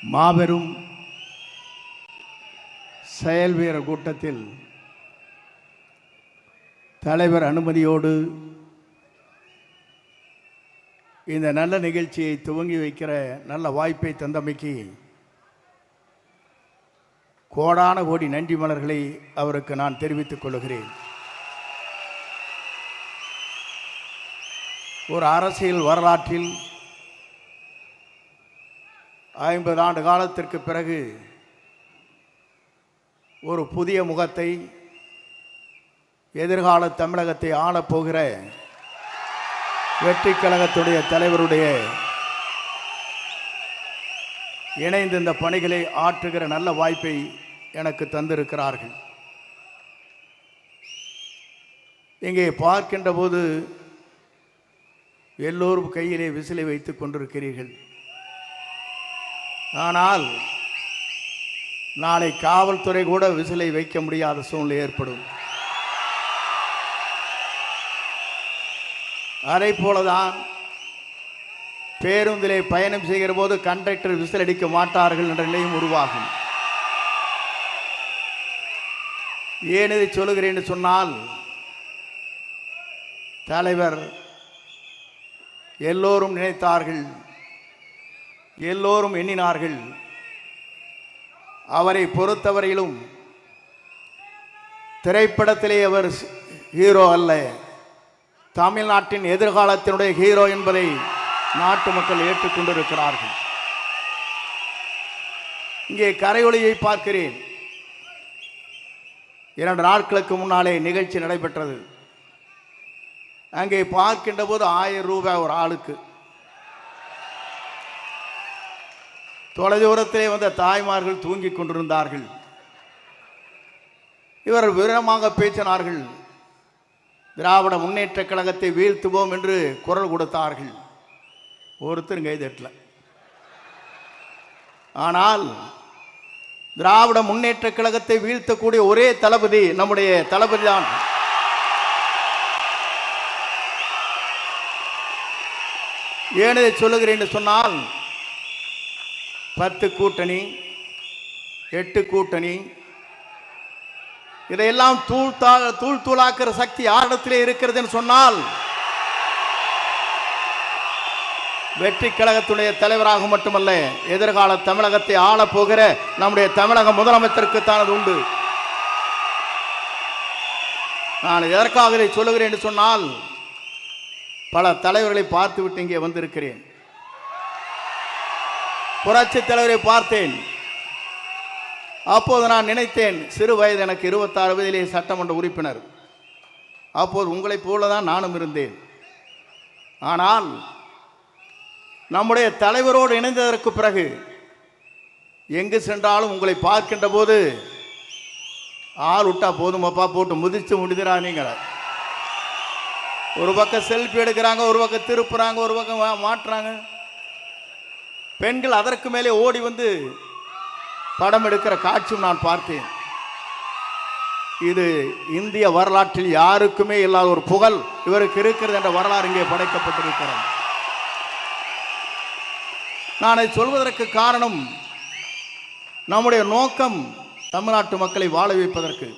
மாபெரும் செயல் வீரர் கூட்டத்தில் தலைவர் அனுமதியோடு இந்த நல்ல நிகழ்ச்சியை துவங்கி வைக்கிற நல்ல வாய்ப்பை தந்தமைக்கு கோடான கோடி நன்றி மலர்களை அவருக்கு நான் தெரிவித்துக் கொள்கிறேன். ஒரு அரசியல் வரலாற்றில் 50 ஆண்டு காலத்திற்கு பிறகு ஒரு புதிய முகத்தை, எதிர்கால தமிழகத்தை ஆளப்போகிற வெற்றி கழகத்துடைய தலைவருடைய இணைந்து இந்த பணிகளை ஆற்றுகிற நல்ல வாய்ப்பை எனக்கு தந்திருக்கிறார்கள். இங்கே பார்க்கின்ற போது எல்லோரும் கையிலே விசிலை வைத்துக் கொண்டிருக்கிறீர்கள். ஆனால் நாளை காவல்துறை கூட விசிலை வைக்க முடியாத சூழ்நிலை ஏற்படும். அதை போலதான் பேருந்திலே பயணம் செய்கிற போது கண்டக்டர் விசில் அடிக்க மாட்டார்கள் என்ற நிலையும் உருவாகும். ஏன் இதை சொல்லுகிறேன் என்று சொன்னால், தலைவர் எல்லோரும் நினைத்தார்கள், எல்லோரும் எண்ணினார்கள். அவரை பொறுத்தவரையிலும் திரைப்படத்திலே அவர் ஹீரோ அல்ல, தமிழ்நாட்டின் எதிர்காலத்தினுடைய ஹீரோ என்பதை நாட்டு மக்கள் ஏற்றுக்கொண்டிருக்கிறார்கள். இங்கே கரையொலியை பார்க்கிறேன். 2 நாட்களுக்கு முன்னாலே நிகழ்ச்சி நடைபெற்றது. அங்கே பார்க்கின்ற போது 1000 ரூபாய் ஒரு ஆளுக்கு. தொலைதூரத்திலே வந்த தாய்மார்கள் தூங்கிக் கொண்டிருந்தார்கள். இவர் வீரமாக பேசினார்கள். திராவிட முன்னேற்ற கழகத்தை வீழ்த்துவோம் என்று குரல் கொடுத்தார்கள். ஒருத்தர் கைதட்டல. ஆனால் திராவிட முன்னேற்ற கழகத்தை வீழ்த்தக்கூடிய ஒரே தளபதி நம்முடைய தளபதி தான். ஏன் இதை சொல்லுகிறேன் என்று சொன்னால், 10 கூட்டணி, 8 கூட்டணி, இதையெல்லாம் தூள் தூளாக்குற சக்தி யாரிடத்திலே இருக்கிறது என்று சொன்னால், வெற்றி கழகத்துடைய தலைவராக மட்டுமல்ல, எதிர்கால தமிழகத்தை ஆளப்போகிற நம்முடைய தமிழக முதலமைச்சருக்கு தான் அது உண்டு. நான் எதற்காக இதை சொல்லுகிறேன் என்று சொன்னால், பல தலைவர்களை பார்த்துவிட்டு இங்கே வந்திருக்கிறேன். புரட்சி தலைவரை பார்த்தேன். அப்போது நான் நினைத்தேன், சிறு வயது எனக்கு 26 வயதிலே சட்டமன்ற உறுப்பினர். அப்போது உங்களைப் போலதான் நானும் இருந்தேன். ஆனால் நம்முடைய தலைவரோடு இணைந்ததற்கு பிறகு எங்கு சென்றாலும் உங்களை பார்க்கின்ற போது ஆள் விட்டா போதுமப்பா, போட்டு முதிச்சு முடிதுரா. நீங்கள் ஒரு பக்கம் செல்ஃபி எடுக்கிறாங்க, ஒரு பக்கம் திருப்புறாங்க, ஒரு பக்கம் மாட்டுறாங்க. பெண்கள் அதற்கு மேலே ஓடி வந்து படம் எடுக்கிற காட்சியும் நான் பார்த்தேன். இது இந்திய வரலாற்றில் யாருக்குமே இல்லாத ஒரு புகழ் இவருக்கு இருக்கிறது என்ற வரலாறு இங்கே படைக்கப்பட்டிருக்கிறது. நான் அதை சொல்வதற்கு காரணம், நம்முடைய நோக்கம் தமிழ்நாட்டு மக்களை வாழ வைப்பதற்கு.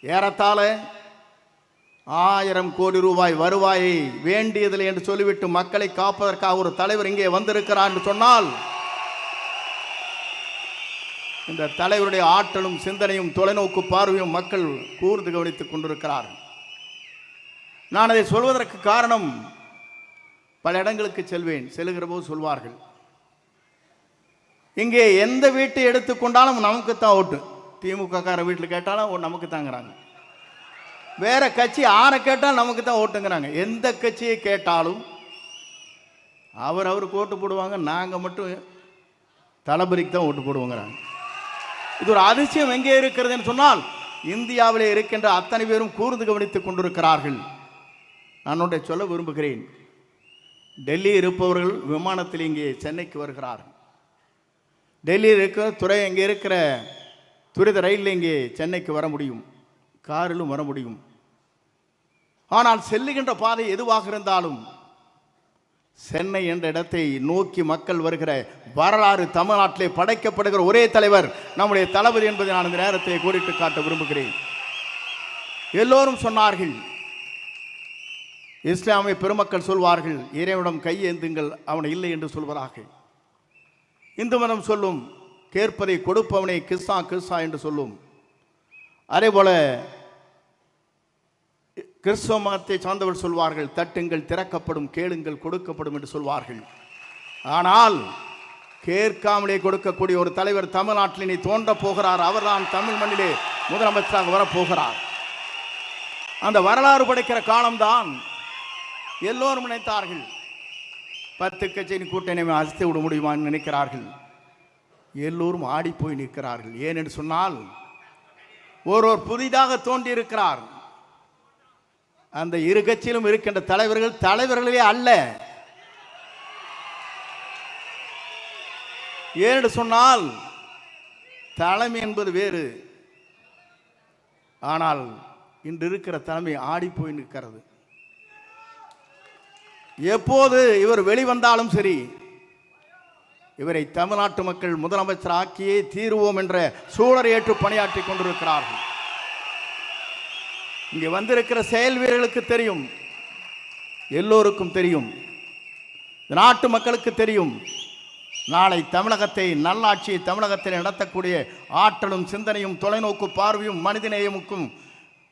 ஏறத்தாழ 1000 கோடி ரூபாய் வருவாயை வேண்டியதில்லை என்று சொல்லிவிட்டு மக்களை காப்பதற்காக ஒரு தலைவர் இங்கே வந்திருக்கிறார் என்று சொன்னால், இந்த தலைவருடைய ஆற்றலும் சிந்தனையும் தொலைநோக்கு பார்வையும் மக்கள் கூர்ந்து கவனித்துக் கொண்டிருக்கிறார்கள். நான் அதை சொல்வதற்கு காரணம், பல இடங்களுக்கு செல்லுகிற போது சொல்வார்கள், இங்கே எந்த வீட்டை எடுத்துக்கொண்டாலும் நமக்கு தான் ஓட்டு. திமுக கார வீட்டில் கேட்டாலும் நமக்கு தாங்கிறாங்க. வேற கட்சி ஆரை கேட்டாலும் நமக்கு தான் ஓட்டுங்கிறாங்க. எந்த கட்சியை கேட்டாலும் அவருக்கு ஓட்டு போடுவாங்க, நாங்கள் மட்டும் தளபதிக்கு தான் ஓட்டு போடுவோங்கிறாங்க. இது ஒரு அதிசயம் எங்கே இருக்கிறது என்று சொன்னால், இந்தியாவிலே இருக்கின்ற அத்தனை பேரும் கூர்ந்து கவனித்துக் கொண்டிருக்கிறார்கள். நான் ஒன்றை சொல்ல விரும்புகிறேன். டெல்லி இருப்பவர்கள் விமானத்தில் இங்கே சென்னைக்கு வருகிறார்கள். டெல்லியில் இருக்கிற இங்கே இருக்கிற துரித ரயிலில் இங்கே சென்னைக்கு வர முடியும், காரிலும் வர முடியும். ஆனால் செல்லுகின்ற பாதை எதுவாக இருந்தாலும் சென்னை என்ற இடத்தை நோக்கி மக்கள் வருகிற வரலாறு தமிழ்நாட்டிலே படைக்கப்படுகிற ஒரே தலைவர் நம்முடைய தளபதி என்பதை நான் இந்த நேரத்தை கோடிட்டு காட்ட விரும்புகிறேன். எல்லோரும் சொன்னார்கள், இஸ்லாமிய பெருமக்கள் சொல்வார்கள், இறைவனிடம் கையேந்துங்கள், அவனை இல்லை என்று சொல்வதாக. இந்து மதம் சொல்லும், கேட்பதை கொடுப்பவனை கிஸ்ஸா கிஸ்ஸா என்று சொல்லும். அதே போல கிறிஸ்தவ மதத்தை சார்ந்தவர் சொல்வார்கள், தட்டுங்கள் திறக்கப்படும், கேளுங்கள் கொடுக்கப்படும் என்று சொல்வார்கள். ஆனால் கேட்காமலே கொடுக்கக்கூடிய ஒரு தலைவர் தமிழ்நாட்டில் இனி தோன்ற போகிறார். அவர்தான் தமிழ் மண்ணிலே முதலமைச்சராக வரப்போகிறார். அந்த வரலாறு படைக்கிற காலம்தான். எல்லோரும் நினைத்தார்கள் 10 கட்சியின் கூட்டணி அசைத்து விட முடியுமான்னு நினைக்கிறார்கள். எல்லோரும் ஆடி போய் நிற்கிறார்கள். ஏனென்று சொன்னால் ஒருவர் புதிதாக தோன்றியிருக்கிறார். அந்த இரு கட்சியிலும் இருக்கின்ற தலைவர்களே அல்ல. ஏனென்று சொன்னால் தலைமை என்பது வேறு. ஆனால் இன்று இருக்கிற தலைமை ஆடி போய் நிற்கிறது. எப்போது இவர் வெளிவந்தாலும் சரி, இவரை தமிழ்நாட்டு மக்கள் முதலமைச்சர் ஆக்கியே தீர்வோம் என்ற சூழலை ஏற்று பணியாற்றி கொண்டிருக்கிறார்கள். இங்கே வந்திருக்கிற செயல் வீரர்களுக்கு தெரியும், எல்லோருக்கும் தெரியும், நாட்டு மக்களுக்கு தெரியும். நாளை தமிழகத்தை, நல்லாட்சியை தமிழகத்தில் நடத்தக்கூடிய ஆற்றலும் சிந்தனையும் தொலைநோக்கு பார்வையும் மனிதநேயமுக்கும்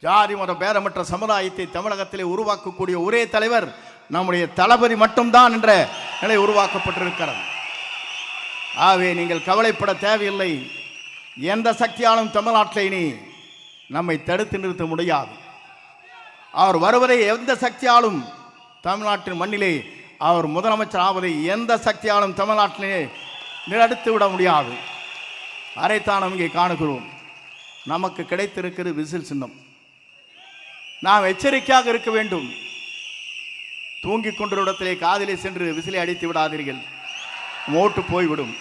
ஜாதி மத பேதமற்ற சமுதாயத்தை தமிழகத்திலே உருவாக்கக்கூடிய ஒரே தலைவர் நம்முடைய தளபதி மட்டும்தான் என்ற நிலை உருவாக்கப்பட்டிருக்கிறது. ஆகவே நீங்கள் கவலைப்பட தேவையில்லை. எந்த சக்தியாலும் தமிழ்நாட்டில் இனி நம்மை தடுத்து நிறுத்த முடியாது. அவர் வருவதை எந்த சக்தியாலும் தமிழ்நாட்டின் மண்ணிலே அவர் முதலமைச்சர் ஆவதை எந்த சக்தியாலும் தமிழ்நாட்டிலே நிறுத்தி விட முடியாது. அதைத்தான் நாம் இங்கே காணுகிறோம். நமக்கு கிடைத்திருக்கிறது விசில் சின்னம். நாம் எச்சரிக்கையாக இருக்க வேண்டும். தூங்கிக் கொண்ட இடத்திலே காதிலே சென்று விசிலை அடித்து விடாதீர்கள், ஓட்டு போய்விடும்.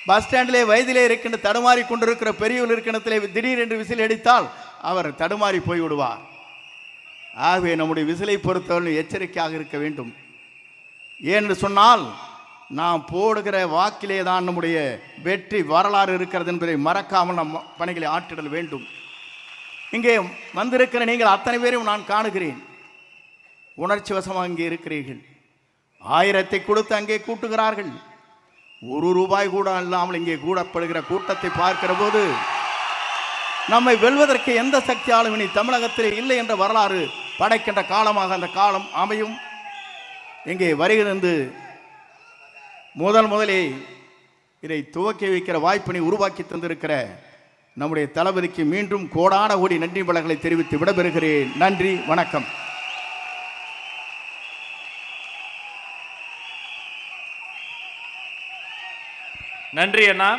பஸ் ஸ்டாண்டிலே வயதிலே இருக்கின்ற தடுமாறி கொண்டிருக்கிற பெரியவர் இருக்கின்றத்திலே திடீரென்று விசில் அடித்தால் அவர் தடுமாறி போய்விடுவார். ஆகவே நம்முடைய விசிலை பொறுத்தவரை எச்சரிக்கையாக இருக்க வேண்டும். ஏன்னு சொன்னால் நாம் போடுகிற வாக்கிலே தான் நம்முடைய வெற்றி வரலாறு இருக்கிறது என்பதை மறக்காமல் நம் பணிகளை ஆற்றிடல் வேண்டும். இங்கே வந்திருக்கிற நீங்கள் அத்தனை பேரையும் நான் காணுகிறேன். உணர்ச்சி வசமாக இங்கே இருக்கிறீர்கள். 1000 கொடுத்து அங்கே கூட்டுகிறார்கள். 1 ரூபாய் கூட இல்லாமல் இங்கே கூடப்படுகிற கூட்டத்தை பார்க்கிற போது நம்மை வெல்வதற்கு எந்த சக்தியாலும் இனி தமிழகத்திலே இல்லை என்ற வரலாறு படைக்கின்ற காலமாக அந்த காலம் அமையும். இங்கே வருகிறது முதலே இதை துவக்கி வைக்கிற வாய்ப்பினை உருவாக்கி தந்திருக்கிற நம்முடைய தளபதிக்கு மீண்டும் கோடான கோடி நன்றி வளங்களை தெரிவித்து விடைபெறுகிறேன். நன்றி, வணக்கம். நன்றி அண்ணா.